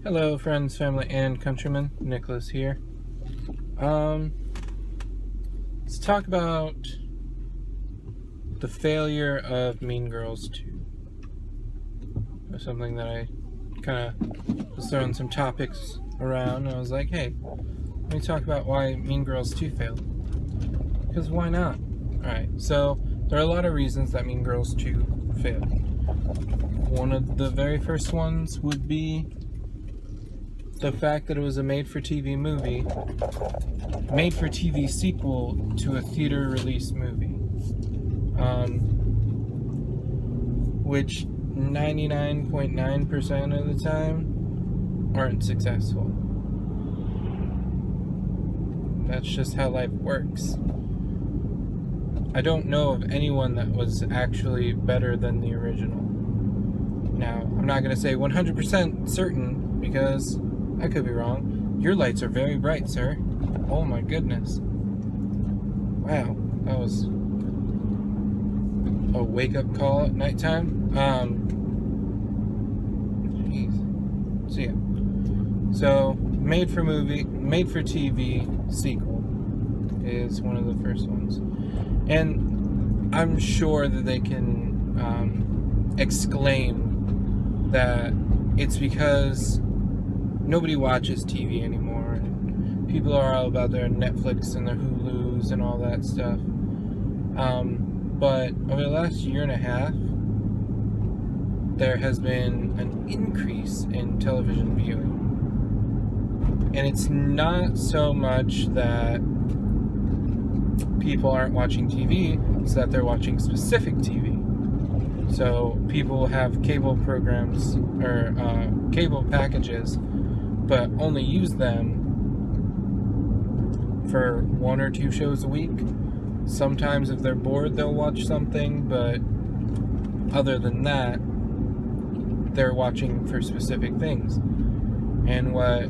Hello, friends, family, and countrymen. Nicholas here. Let's talk about the failure of Mean Girls 2. That's something that I kind of was throwing some topics around, and I was like, hey, let me talk about why Mean Girls 2 failed. Because why not? Alright, so there are a lot of reasons that Mean Girls 2 failed. One of the very first ones would be the fact that it was a made-for-TV movie, made-for-TV sequel to a theater-release movie, which 99.9% of the time aren't successful. That's just how life works. I don't know of anyone that was actually better than the original. Now, I'm not going to say 100% certain, because I could be wrong. Your lights are very bright, sir. Oh my goodness. Wow, that was a wake-up call at nighttime. Jeez. So yeah. So, made-for-TV sequel is one of the first ones. And I'm sure that they can exclaim that it's because nobody watches TV anymore, and people are all about their Netflix and their Hulus and all that stuff. But over the last year and a half, there has been an increase in television viewing. And it's not so much that people aren't watching TV, it's that they're watching specific TV. So people have cable programs, or cable packages, but only use them for one or two shows a week. Sometimes if they're bored, they'll watch something, but other than that, they're watching for specific things. And what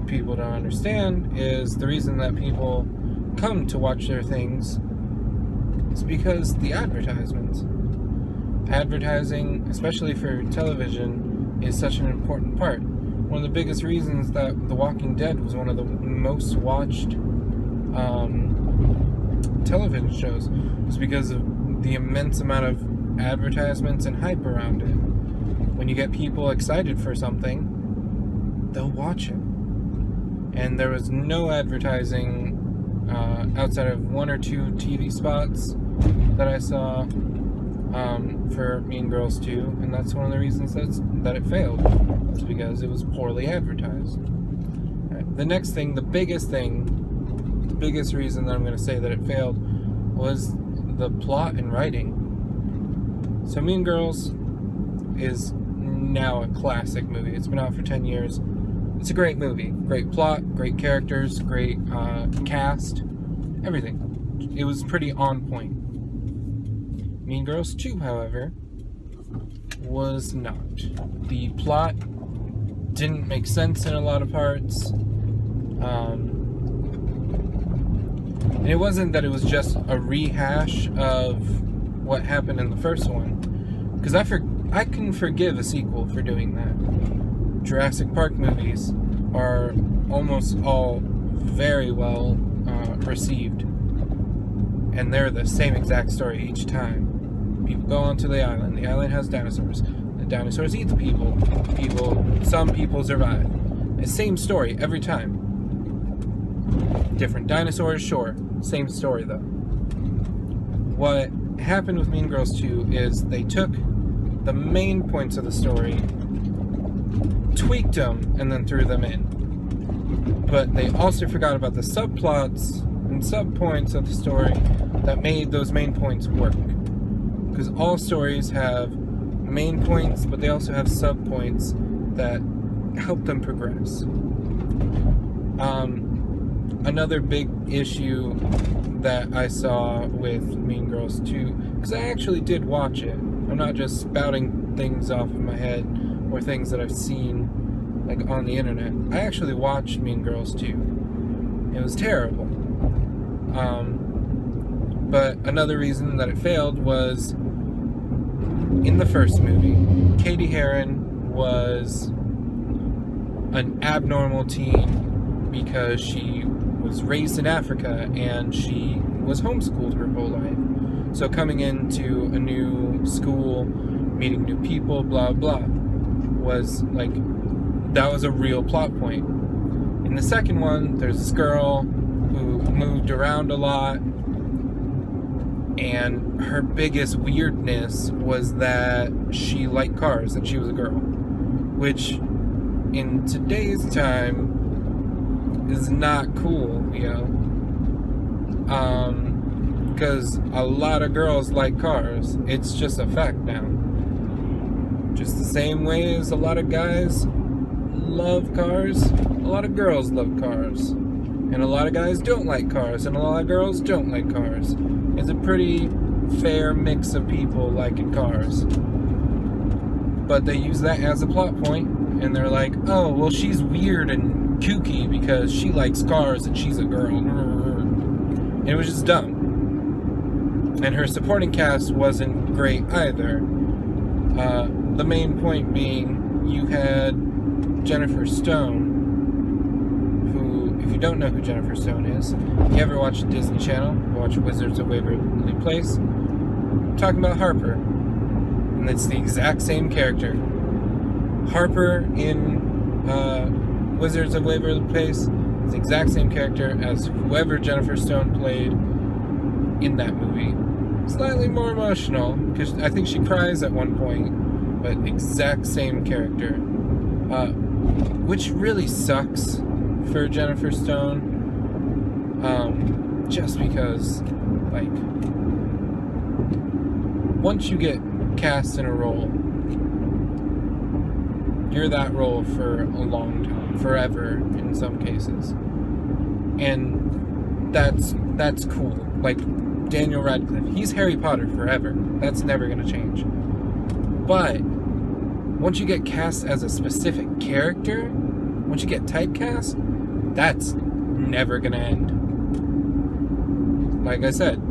people don't understand is the reason that people come to watch their things is because the advertisements. Advertising, especially for television, is such an important part. One of the biggest reasons that The Walking Dead was one of the most watched television shows was because of the immense amount of advertisements and hype around it. When you get people excited for something, they'll watch it. And there was no advertising outside of one or two TV spots that I saw for Mean Girls 2, and that's one of the reasons that it failed. It's because it was poorly advertised. Right. The next thing, the biggest reason that I'm going to say that it failed was the plot and writing. So Mean Girls is now a classic movie. It's been out for 10 years. It's a great movie. Great plot, great characters, great cast, everything. It was pretty on point. Mean Girls 2, however, was not. The plot didn't make sense in a lot of parts. And it wasn't that it was just a rehash of what happened in the first one. Because I can forgive a sequel for doing that. Jurassic Park movies are almost all very well received. And they're the same exact story each time. People go onto the island. The island has dinosaurs. The dinosaurs eat the people. Some people survive. The same story every time. Different dinosaurs, sure. Same story, though. What happened with Mean Girls 2 is they took the main points of the story, tweaked them, and then threw them in. But they also forgot about the subplots and subpoints of the story that made those main points work. Because all stories have main points, but they also have subpoints that help them progress. Another big issue that I saw with Mean Girls 2, because I actually did watch it. I'm not just spouting things off of my head or things that I've seen like on the internet. I actually watched Mean Girls 2. It was terrible. But another reason that it failed was in the first movie, Katie Heron was an abnormal teen because she was raised in Africa and she was homeschooled her whole life. So coming into a new school, meeting new people, blah blah, was like, that was a real plot point. In the second one, there's this girl who moved around a lot, and her biggest weirdness was that she liked cars, that she was a girl, which in today's time is not cool, because a lot of girls like cars. It's just a fact now. Just the same way as a lot of guys love cars, a lot of girls love cars. And a lot of guys don't like cars, and a lot of girls don't like cars. It's a pretty fair mix of people liking cars. But they use that as a plot point, and they're like, oh, well, she's weird and kooky because she likes cars and she's a girl. And it was just dumb. And her supporting cast wasn't great either. The main point being, you had Jennifer Stone, who, if you don't know who Jennifer Stone is, if you ever watch the Disney Channel, watch Wizards of Waverly Place, I'm talking about Harper. And it's the exact same character. Harper in Wizards of Waverly Place is the exact same character as whoever Jennifer Stone played in that movie. Slightly more emotional, because I think she cries at one point, but exact same character. Which really sucks for Jennifer Stone. Just because, like, once you get cast in a role, you're that role for a long time, forever in some cases. And that's cool. Like, Daniel Radcliffe, he's Harry Potter forever. That's never going to change. But once you get cast as a specific character, once you get typecast, that's never going to end. Like I said,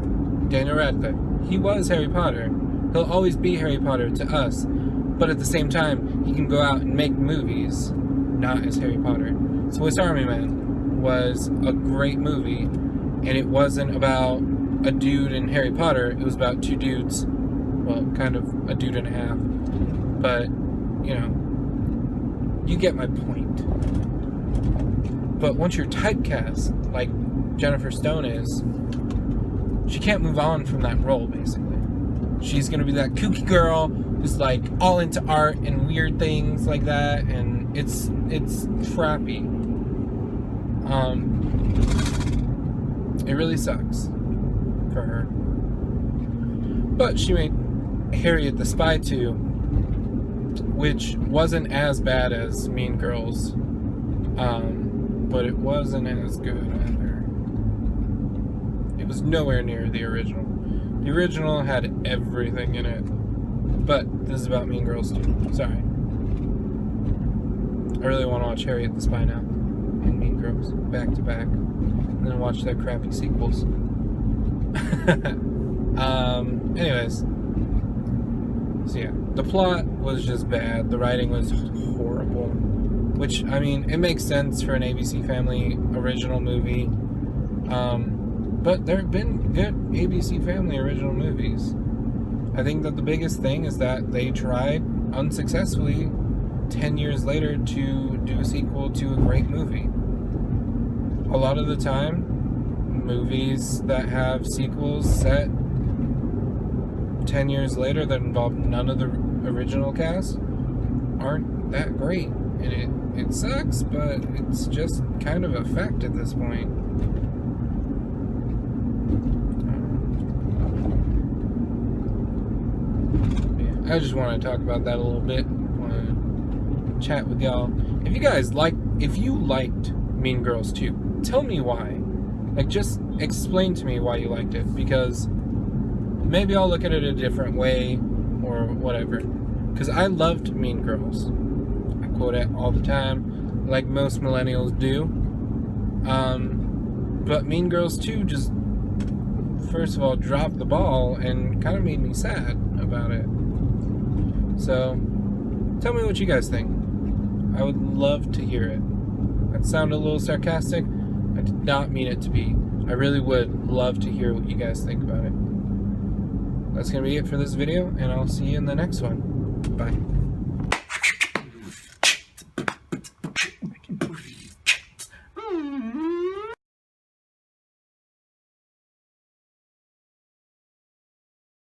Daniel Radcliffe, he was Harry Potter. He'll always be Harry Potter to us. But at the same time, he can go out and make movies not as Harry Potter. Swiss Army Man was a great movie, and it wasn't about a dude and Harry Potter. It was about two dudes, well, kind of a dude and a half. But, you know, you get my point. But once you're typecast, like Jennifer Stone is, she can't move on from that role, basically. She's going to be that kooky girl who's like all into art and weird things like that, and it's crappy. It really sucks for her. But she made Harriet the Spy 2, which wasn't as bad as Mean Girls, but it wasn't as good either. It was nowhere near the original. The original had everything in it. But this is about Mean Girls too. Sorry. I really want to watch Harriet the Spy now and Mean Girls back to back. And then watch their crappy sequels. Anyways. So yeah, the plot was just bad. The writing was horrible. Which, I mean, it makes sense for an ABC Family original movie. But there have been good ABC Family original movies. I think that the biggest thing is that they tried unsuccessfully 10 years later to do a sequel to a great movie. A lot of the time, movies that have sequels set 10 years later that involve none of the original cast aren't that great. And it sucks, but it's just kind of a fact at this point. I just want to talk about that a little bit. I want to chat with y'all. If you liked Mean Girls 2, tell me why. Like, just explain to me why you liked it, because maybe I'll look at it a different way or whatever. Because I loved Mean Girls. I quote it all the time, like most millennials do. But Mean Girls 2 just, first of all, dropped the ball and kind of made me sad about it. So, tell me what you guys think. I would love to hear it. That sounded a little sarcastic. I did not mean it to be. I really would love to hear what you guys think about it. That's going to be it for this video, and I'll see you in the next one. Bye.